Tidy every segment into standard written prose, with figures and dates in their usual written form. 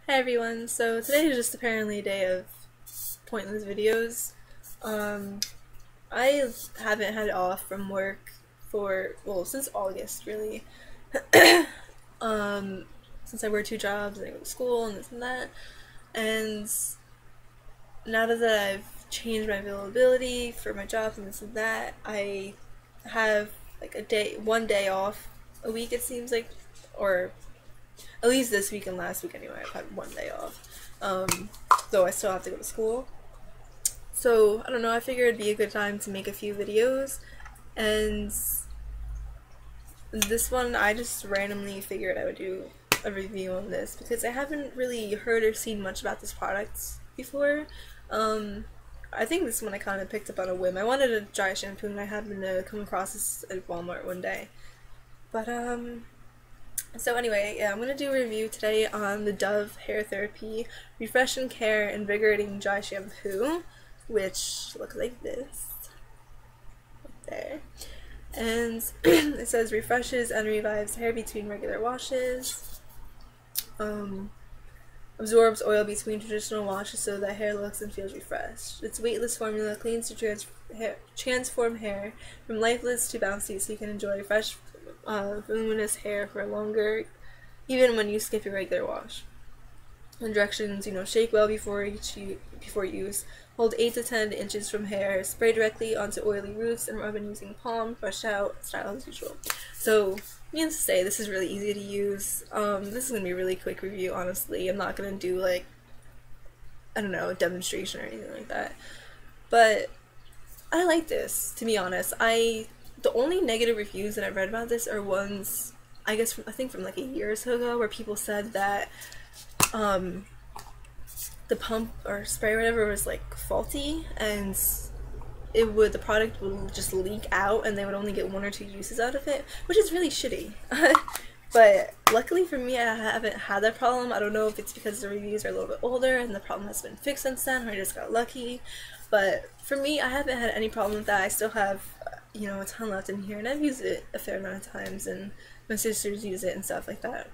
Hi everyone, so today is just apparently a day of pointless videos. I haven't had off from work for, well, since August really. Since I work two jobs and I go to school and this and that. And now that I've changed my availability for my jobs and this and that, I have like one day off a week it seems like, or at least this week and last week anyway, I've had one day off. Though I still have to go to school. So, I don't know, I figured it'd be a good time to make a few videos. And this one, I just randomly figured I would do a review on this because I haven't really heard or seen much about this product before. I think this one I kind of picked up on a whim. I wanted a dry shampoo and I happened to come across this at Walmart one day. But, so anyway, yeah, I'm going to do a review today on the Dove Hair Therapy Refresh and Care Invigorating Dry Shampoo, which looks like this, right there. And it says refreshes and revives hair between regular washes, absorbs oil between traditional washes so that hair looks and feels refreshed. Its weightless formula cleans to transform hair from lifeless to bouncy so you can enjoy fresh voluminous hair for longer, even when you skip your regular wash. And directions, shake well before use. Hold 8 to 10 inches from hair. Spray directly onto oily roots and rub in using palm. Brush out. Style as usual. So, needless to say, this is really easy to use. This is gonna be a really quick review. Honestly, I'm not gonna do like, I don't know, a demonstration or anything like that. But I like this, to be honest. The only negative reviews that I've read about this are ones, I think from like a year or so ago, where people said that the pump or spray or whatever was like faulty and the product would just leak out and they would only get 1 or 2 uses out of it, which is really shitty. But luckily for me, I haven't had that problem. I don't know if it's because the reviews are a little bit older and the problem has been fixed since then, or I just got lucky. But for me, I haven't had any problem with that. I still have a ton left in here, and I've used it a fair amount of times, and my sisters use it and stuff like that.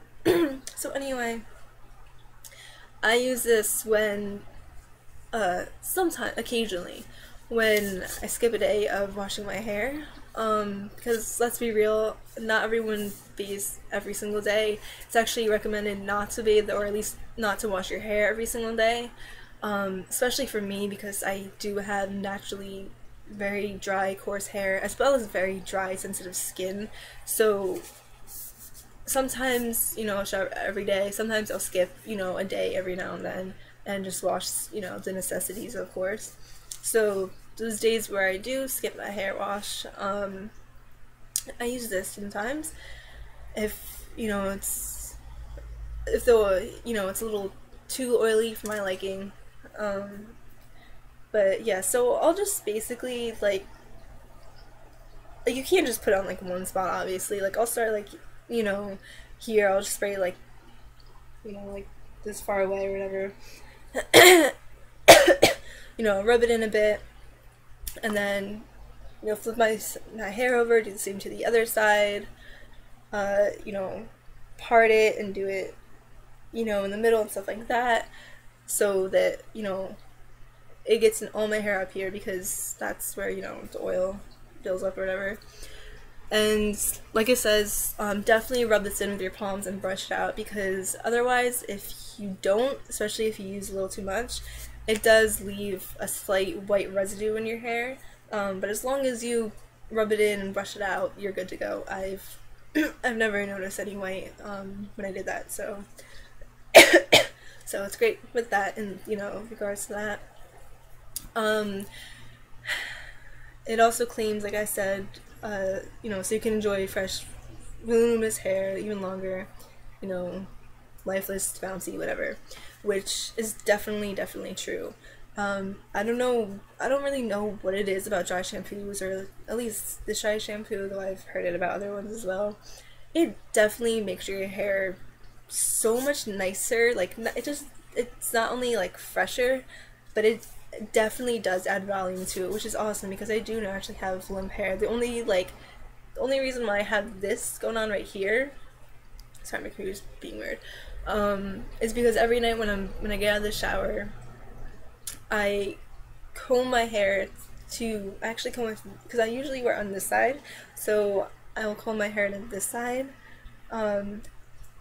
So anyway, I use this when, occasionally, when I skip a day of washing my hair, because let's be real, not everyone bathes every single day. It's actually recommended not to bathe, or at least not to wash your hair every single day, especially for me because I do have naturally very dry, coarse hair, as well as very dry, sensitive skin. So sometimes, I'll shower every day. Sometimes I'll skip, a day every now and then and just wash, the necessities, of course. So those days where I do skip my hair wash, I use this sometimes. If, it's a little too oily for my liking. But yeah, so I'll just basically, like you can't just put it on, like, one spot, obviously. Like, I'll start, like, here, I'll just spray, like, like, this far away or whatever. Rub it in a bit, and then, flip my hair over, do the same to the other side, part it and do it, in the middle and stuff like that, so that, it gets in all my hair up here, because that's where, the oil builds up or whatever. And like it says, definitely rub this in with your palms and brush it out, because otherwise, if you don't, especially if you use a little too much, it does leave a slight white residue in your hair. But as long as you rub it in and brush it out, you're good to go. I've never noticed any white when I did that, so so it's great with that in regards to that. It also claims, like I said, so you can enjoy fresh, voluminous hair even longer, lifeless, bouncy, whatever, which is definitely true. I don't really know what it is about dry shampoos, or at least this dry shampoo, though I've heard it about other ones as well. It definitely makes your hair so much nicer. Like, it's not only like fresher, but it definitely does add volume to it, which is awesome because I do actually have limp hair. The only reason why I have this going on right here, sorry, my computer's being weird. is because every night when I get out of the shower, I comb my hair to actually comb my, because I usually wear on this side, so I will comb my hair to this side, um,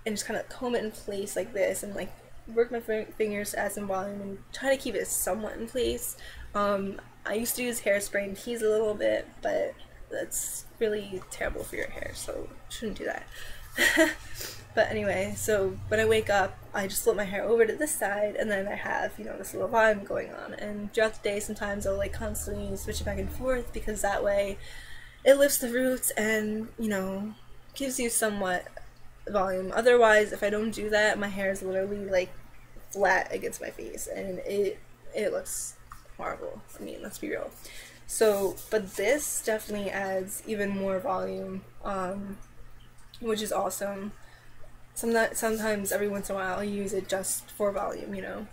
and just kind of comb it in place like this, and like work my fingers to add some volume and try to keep it somewhat in place. I used to use hairspray and tease a little bit, but that's really terrible for your hair, so shouldn't do that. But anyway, so when I wake up, I just flip my hair over to this side, and then I have, you know, this little volume going on. And throughout the day, sometimes I'll like constantly switch it back and forth, because that way it lifts the roots and, you know, gives you somewhat volume. Otherwise, if I don't do that, my hair is literally like flat against my face, and it looks horrible. I mean, let's be real. So, but this definitely adds even more volume, which is awesome. Sometimes every once in a while I'll use it just for volume, you know,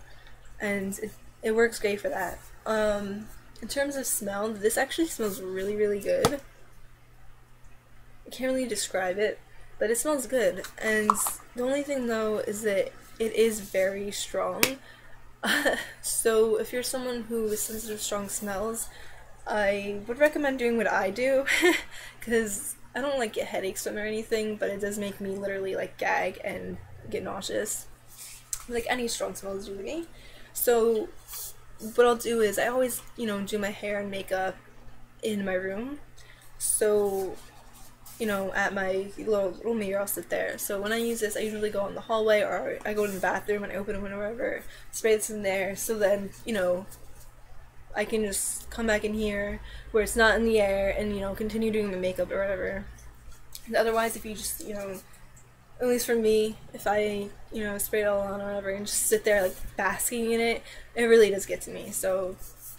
and it works great for that. In terms of smell, this actually smells really, really good. I can't really describe it, but it smells good. And the only thing though is that it is very strong. So if you're someone who is sensitive to strong smells, I would recommend doing what I do, because I don't like get headaches from it or anything, but it does make me literally like gag and get nauseous, like any strong smells do to me. So what I'll do is I always, you know, do my hair and makeup in my room. So, you know, at my little mirror, I'll sit there. So when I use this, I usually go in the hallway, or I go in the bathroom and I open a window or whatever, spray this in there, so then, you know, I can just come back in here where it's not in the air and, you know, continue doing my makeup or whatever. And otherwise, if you just, you know, at least for me, if I, you know, spray it all on or whatever and just sit there like basking in it, it really does get to me. So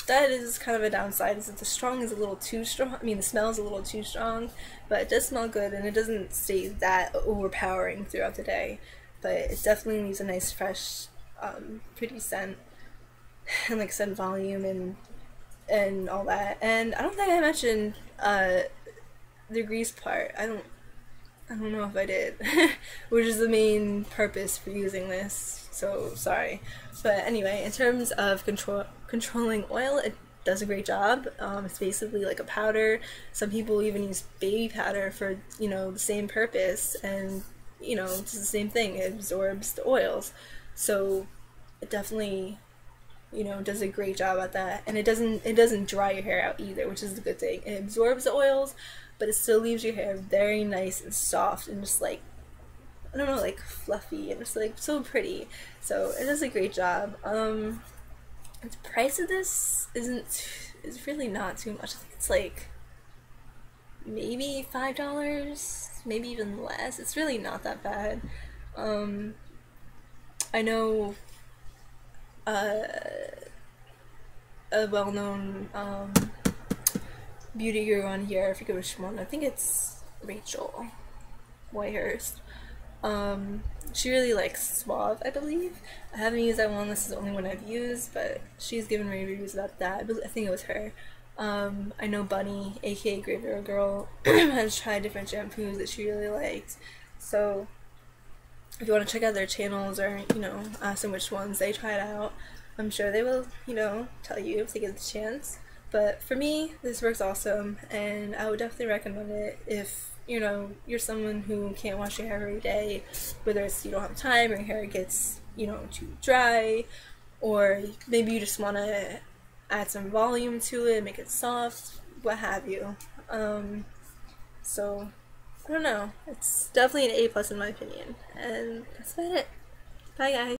that is kind of a downside, is that the strong is a little too strong. I mean, the smell is a little too strong, but it does smell good, and it doesn't stay that overpowering throughout the day. But it definitely leaves a nice, fresh, pretty scent, and like scent volume and all that. And I don't think I mentioned the grease part. I don't know if I did, which is the main purpose for using this, so sorry. But anyway, in terms of controlling oil, it does a great job. It's basically like a powder. Some people even use baby powder for, you know, the same purpose, and, you know, it's the same thing. It absorbs the oils, so it definitely, you know, does a great job at that. And it doesn't dry your hair out either, which is the good thing. It absorbs the oils, but it still leaves your hair very nice and soft and just like, I don't know, like fluffy and just like so pretty. So it does a great job. The price of this is really not too much. I think it's like maybe $5, maybe even less. It's really not that bad. I know a well-known beauty guru on here, I forget which one, I think it's Rachel Whitehurst. She really likes Suave, I believe. I haven't used that one, this is the only one I've used, but she's given reviews about that. I think it was her. I know Bunny, aka Graveyard Girl, has tried different shampoos that she really liked. So if you want to check out their channels, or, you know, ask them which ones they tried out, I'm sure they will, you know, tell you if they get the chance. But for me, this works awesome, and I would definitely recommend it if, you know, you're someone who can't wash your hair every day, whether it's you don't have time or your hair gets, you know, too dry, or maybe you just want to add some volume to it, make it soft, what have you. So I don't know, it's definitely an A+ in my opinion, and that's about it. Bye guys.